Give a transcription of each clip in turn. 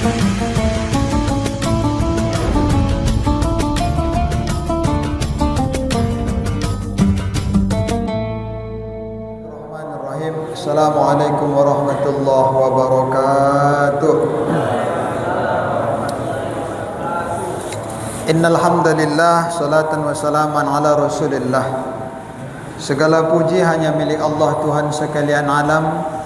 Assalamualaikum warahmatullahi wabarakatuh. Innal hamdalillah, salatan wa salaman ala Rasulillah. Segala puji hanya milik Allah, Tuhan sekalian alam.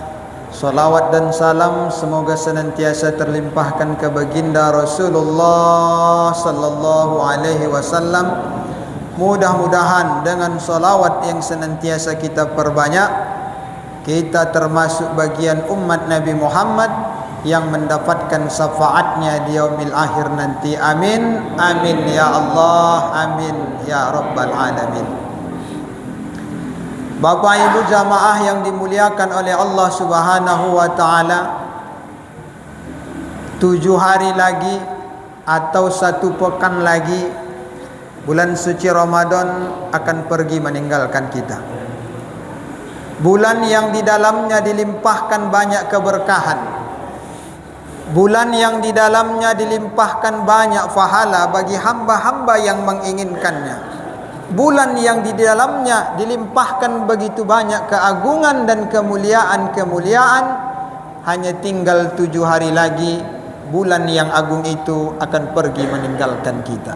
Salawat dan salam semoga senantiasa terlimpahkan ke baginda Rasulullah sallallahu alaihi wasallam. Mudah-mudahan dengan salawat yang senantiasa kita perbanyak, kita termasuk bagian umat Nabi Muhammad yang mendapatkan syafaatnya di yaumil akhir nanti. Amin. Amin ya Allah. Amin ya Rabbal Alamin. Bapak Ibu jamaah yang dimuliakan oleh Allah Subhanahu wa ta'ala, 7 hari lagi atau 1 pekan lagi bulan suci Ramadan akan pergi meninggalkan kita. Bulan yang di dalamnya dilimpahkan banyak keberkahan, bulan yang di dalamnya dilimpahkan banyak pahala bagi hamba-hamba yang menginginkannya, bulan yang di dalamnya dilimpahkan begitu banyak keagungan dan kemuliaan-kemuliaan. Hanya tinggal 7 hari lagi bulan yang agung itu akan pergi meninggalkan kita.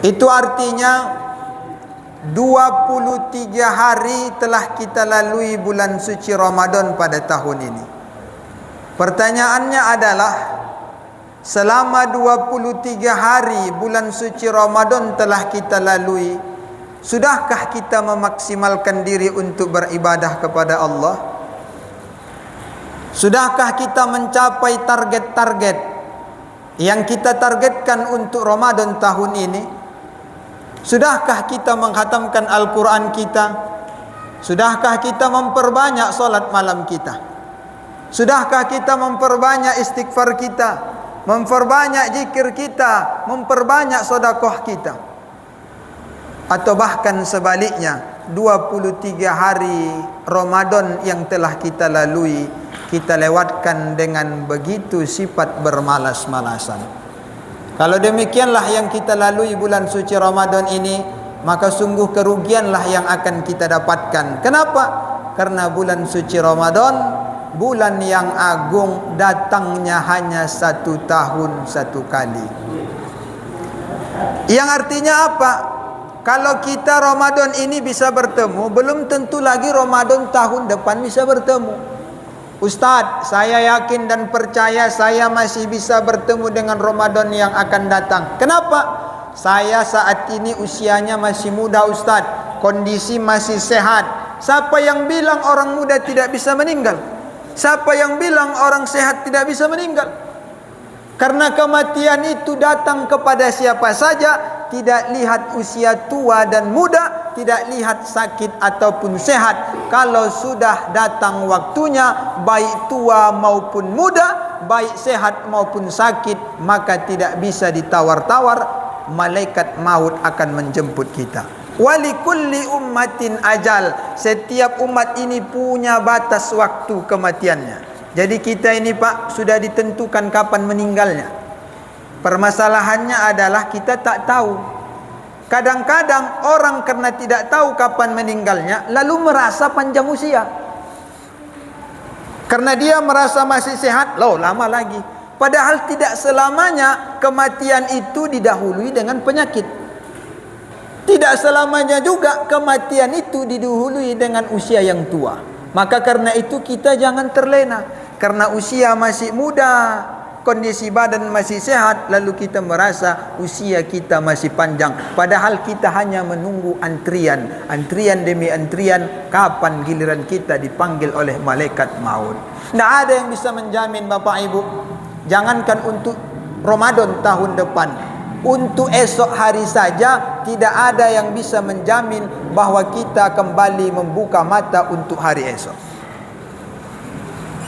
Itu artinya 23 hari telah kita lalui bulan suci Ramadan pada tahun ini. Pertanyaannya adalah, selama 23 hari bulan suci Ramadan telah kita lalui, sudahkah kita memaksimalkan diri untuk beribadah kepada Allah? Sudahkah kita mencapai target-target yang kita targetkan untuk Ramadan tahun ini? Sudahkah kita menghatamkan Al-Quran kita? Sudahkah kita memperbanyak solat malam kita? Sudahkah kita memperbanyak istighfar kita, memperbanyak zikir kita, memperbanyak sedekah kita? Atau bahkan sebaliknya, 23 hari Ramadan yang telah kita lalui, kita lewatkan dengan begitu sifat bermalas-malasan. Kalau demikianlah yang kita lalui bulan suci Ramadan ini, maka sungguh kerugianlah yang akan kita dapatkan. Kenapa? Karena bulan suci Ramadan, bulan yang agung, datangnya hanya 1 tahun 1 kali. Yang artinya apa? Kalau kita Ramadan ini bisa bertemu, belum tentu lagi Ramadan tahun depan bisa bertemu. Ustaz, saya yakin dan percaya saya masih bisa bertemu dengan Ramadan yang akan datang. Kenapa? Saya saat ini usianya masih muda Ustaz, kondisi masih sehat. Siapa yang bilang orang muda tidak bisa meninggal? Siapa yang bilang orang sehat tidak bisa meninggal? Karena kematian itu datang kepada siapa saja, tidak lihat usia tua dan muda, tidak lihat sakit ataupun sehat. Kalau sudah datang waktunya, baik tua maupun muda, baik sehat maupun sakit, maka tidak bisa ditawar-tawar. Malaikat maut akan menjemput kita. Walikulli ummatin ajal. Setiap umat ini punya batas waktu kematiannya. Jadi kita ini Pak, sudah ditentukan kapan meninggalnya. Permasalahannya adalah kita tak tahu. Kadang-kadang orang karena tidak tahu kapan meninggalnya, lalu merasa panjang usia. Karena dia merasa masih sehat, loh lama lagi. Padahal tidak selamanya kematian itu didahului dengan penyakit. Tidak selamanya juga kematian itu didahului dengan usia yang tua. Maka karena itu kita jangan terlena. Karena usia masih muda, kondisi badan masih sehat, lalu kita merasa usia kita masih panjang. Padahal kita hanya menunggu antrian demi antrian, kapan giliran kita dipanggil oleh malaikat maut. Tidak ada yang bisa menjamin Bapak Ibu. Jangankan untuk Ramadan tahun depan, untuk esok hari saja tidak ada yang bisa menjamin bahwa kita kembali membuka mata untuk hari esok.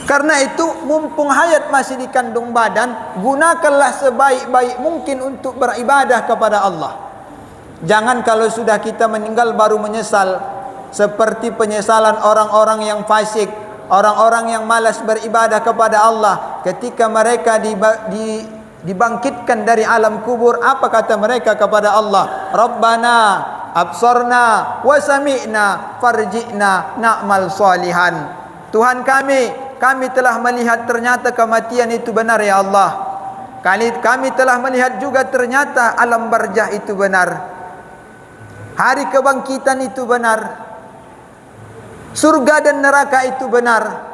Karena itu mumpung hayat masih di kandung badan, gunakanlah sebaik-baik mungkin untuk beribadah kepada Allah. Jangan kalau sudah kita meninggal baru menyesal, seperti penyesalan orang-orang yang fasik, Orang-orang yang malas beribadah kepada Allah, ketika mereka dibangkitkan dari alam kubur, apa kata mereka kepada Allah? Rabbana absarna wa sami'na farji'na na'mal salihan. Tuhan kami telah melihat ternyata kematian itu benar ya Allah. Kami telah melihat juga ternyata alam barzah itu benar. Hari kebangkitan itu benar. Surga dan neraka itu benar.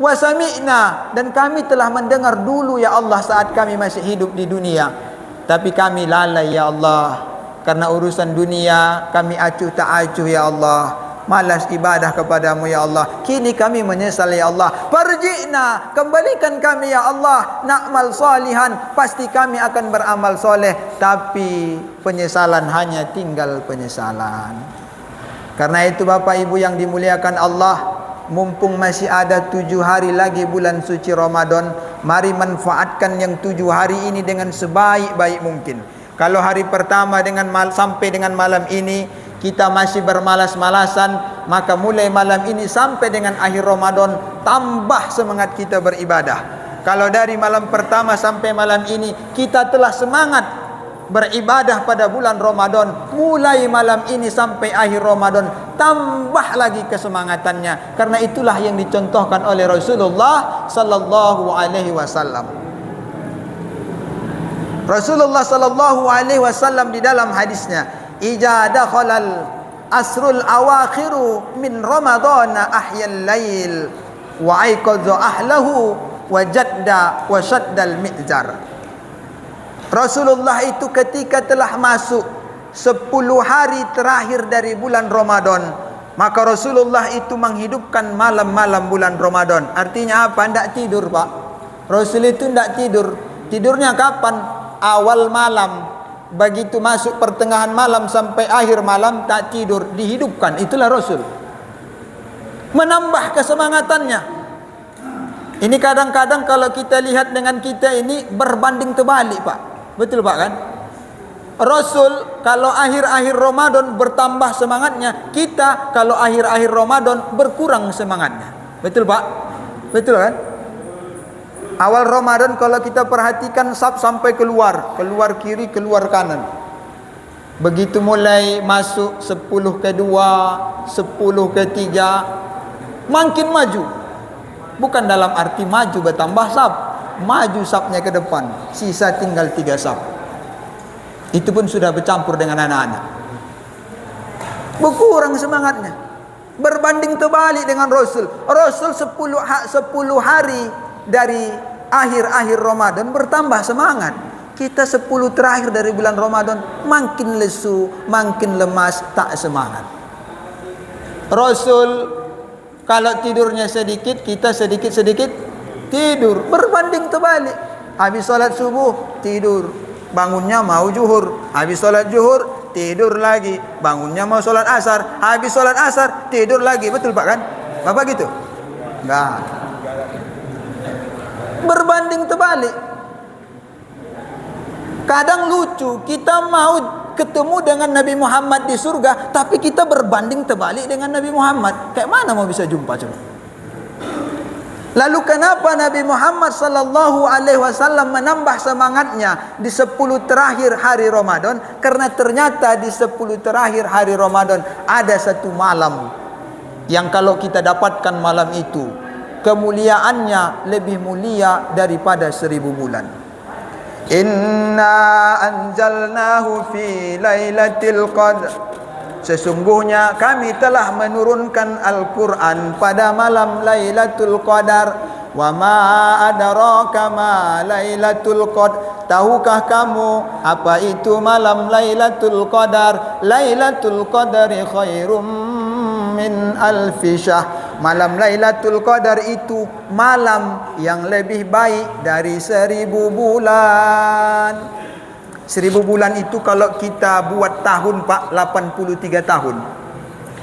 Wa sami'na, dan kami telah mendengar dulu ya Allah saat kami masih hidup di dunia. Tapi kami lalai ya Allah. Karena urusan dunia kami acuh tak acuh ya Allah. Malas ibadah kepadamu ya Allah. Kini kami menyesal ya Allah. Farji'na, kembalikan kami ya Allah. Na'mal salihan, pasti kami akan beramal soleh. Tapi penyesalan hanya tinggal penyesalan. Karena itu Bapak Ibu yang dimuliakan Allah, mumpung masih ada 7 hari lagi bulan suci Ramadan, mari manfaatkan yang 7 hari ini dengan sebaik-baik mungkin. Kalau hari pertama sampai dengan malam ini kita masih bermalas-malasan, maka mulai malam ini sampai dengan akhir Ramadan tambah semangat kita beribadah. Kalau dari malam pertama sampai malam ini kita telah semangat beribadah pada bulan Ramadan, mulai malam ini sampai akhir Ramadan tambah lagi kesemangatannya. Karena itulah yang dicontohkan oleh Rasulullah sallallahu alaihi wasallam. Rasulullah sallallahu alaihi wasallam di dalam hadisnya, "Idza dakhalal asrul awakhiru min Ramadan ahyal lail wa aiqadha ahlahu wa jadda wa shaddal mi'zar." Rasulullah itu ketika telah masuk 10 hari terakhir dari bulan Ramadan, maka Rasulullah itu menghidupkan malam-malam bulan Ramadan. Artinya apa? Tidak tidur, Pak. Rasul itu tidak tidur. Tidurnya kapan? Awal malam. Begitu masuk pertengahan malam sampai akhir malam tak tidur, dihidupkan. Itulah Rasul. Menambah kesemangatannya. Ini kadang-kadang kalau kita lihat dengan kita ini berbanding terbalik, Pak. Betul Pak kan? Rasul kalau akhir-akhir Ramadan bertambah semangatnya, kita kalau akhir-akhir Ramadan berkurang semangatnya. Betul Pak? Betul kan? Awal Ramadan kalau kita perhatikan sampai keluar kiri, keluar kanan. Begitu mulai masuk 10 ke 2, 10 ke 3, makin maju. Bukan dalam arti maju bertambah sab, maju sabnya ke depan, sisa tinggal 3 sab. Itu pun sudah bercampur dengan anak-anak. Berkurang semangatnya. Berbanding terbalik dengan Rasul. Rasul 10 hari dari akhir-akhir Ramadan bertambah semangat. Kita 10 terakhir dari bulan Ramadan makin lesu, makin lemas, tak semangat. Rasul kalau tidurnya sedikit, kita sedikit-sedikit tidur. Berbanding terbalik. Habis salat subuh tidur, bangunnya mau zuhur. Habis salat zuhur tidur lagi, bangunnya mau salat asar. Habis salat asar tidur lagi. Betul Pak kan? Bapak gitu? Enggak. Berbanding terbalik. Kadang lucu, kita mau ketemu dengan Nabi Muhammad di surga, tapi kita berbanding terbalik dengan Nabi Muhammad. Kayak mana mau bisa jumpa coba? Lalu kenapa Nabi Muhammad sallallahu alaihi wasallam menambah semangatnya di 10 terakhir hari Ramadan? Karena ternyata di 10 terakhir hari Ramadan ada satu malam yang kalau kita dapatkan malam itu, kemuliaannya lebih mulia daripada 1000 bulan. Inna anzalnahu fi lailatul qadr. Sesungguhnya kami telah menurunkan Al-Quran pada malam Lailatul Qadar. Wa ma adraka ma Lailatul Qadar. Tahukah kamu apa itu malam Lailatul Qadar? Lailatul Qadari khairum min alfi syahr. Malam Lailatul Qadar itu malam yang lebih baik dari 1000 bulan. 1000 bulan itu kalau kita buat tahun Pak, 83 tahun.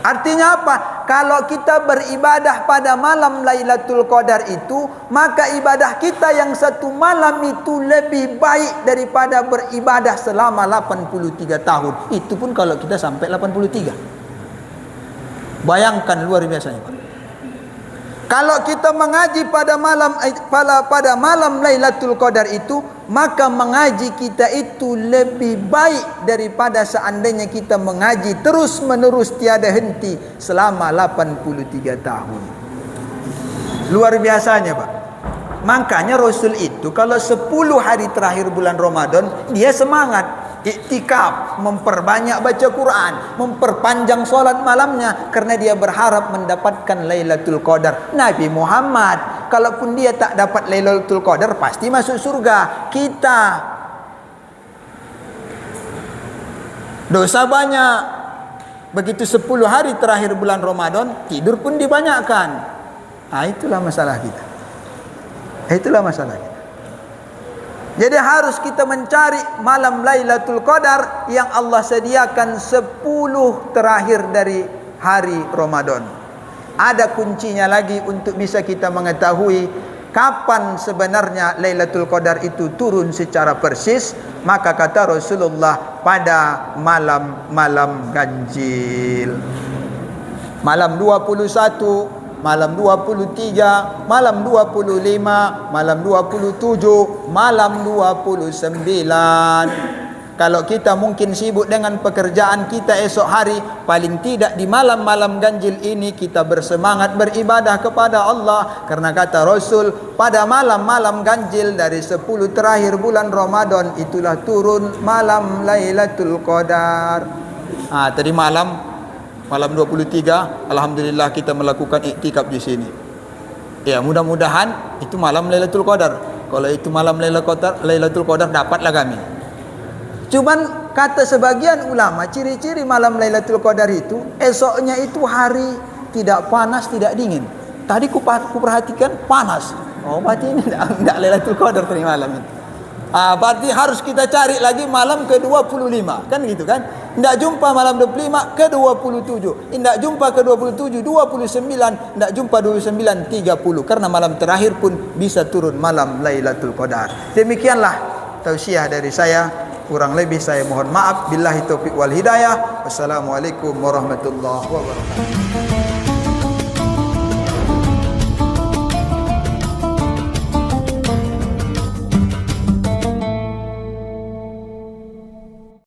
Artinya apa? Kalau kita beribadah pada malam Lailatul Qadar itu, maka ibadah kita yang satu malam itu lebih baik daripada beribadah selama 83 tahun. Itu pun kalau kita sampai 83. Bayangkan luar biasanya Pak. Kalau kita mengaji pada malam Lailatul Qadar itu, maka mengaji kita itu lebih baik daripada seandainya kita mengaji terus menerus tiada henti selama 83 tahun. Luar biasanya, Pak. Makanya Rasul itu kalau 10 hari terakhir bulan Ramadan, dia semangat iktikaf, memperbanyak baca Quran, memperpanjang solat malamnya, karena dia berharap mendapatkan Lailatul Qadar. Nabi Muhammad, kalaupun dia tak dapat Lailatul Qadar, pasti masuk surga. Kita dosa banyak, begitu 10 hari terakhir bulan Ramadan, tidur pun dibanyakkan. Itulah masalah kita. Itulah masalah kita. Jadi harus kita mencari malam Lailatul Qadar yang Allah sediakan 10 terakhir dari hari Ramadan. Ada kuncinya lagi untuk bisa kita mengetahui kapan sebenarnya Lailatul Qadar itu turun secara persis. Maka kata Rasulullah, pada malam ganjil. Malam 21, malam 23, malam 25, malam 27, malam 29. Kalau kita mungkin sibuk dengan pekerjaan kita esok hari, paling tidak di malam-malam ganjil ini kita bersemangat beribadah kepada Allah. Karena kata Rasul, pada malam-malam ganjil dari 10 terakhir bulan Ramadan itulah turun malam Lailatul Qadar. Tadi malam 23, alhamdulillah kita melakukan iktikaf di sini. Ya, mudah-mudahan itu malam Lailatul Qadar. Kalau itu malam Lailatul Qadar, dapatlah kami. Cuman kata sebagian ulama, ciri-ciri malam Lailatul Qadar itu esoknya itu hari tidak panas, tidak dingin. Tadi ku perhatikan panas. Oh, berarti ini tidak Lailatul Qadar tadi malam itu. Berarti harus kita cari lagi malam ke-25, kan gitu kan? Tidak jumpa malam 25, ke-27. Tidak jumpa ke-27, 29. Tidak jumpa 29, 30. Karena malam terakhir pun bisa turun malam Lailatul Qadar. Demikianlah tausiah dari saya. Kurang lebih saya mohon maaf. Billahi taufiq wal hidayah. Wassalamualaikum warahmatullahi wabarakatuh.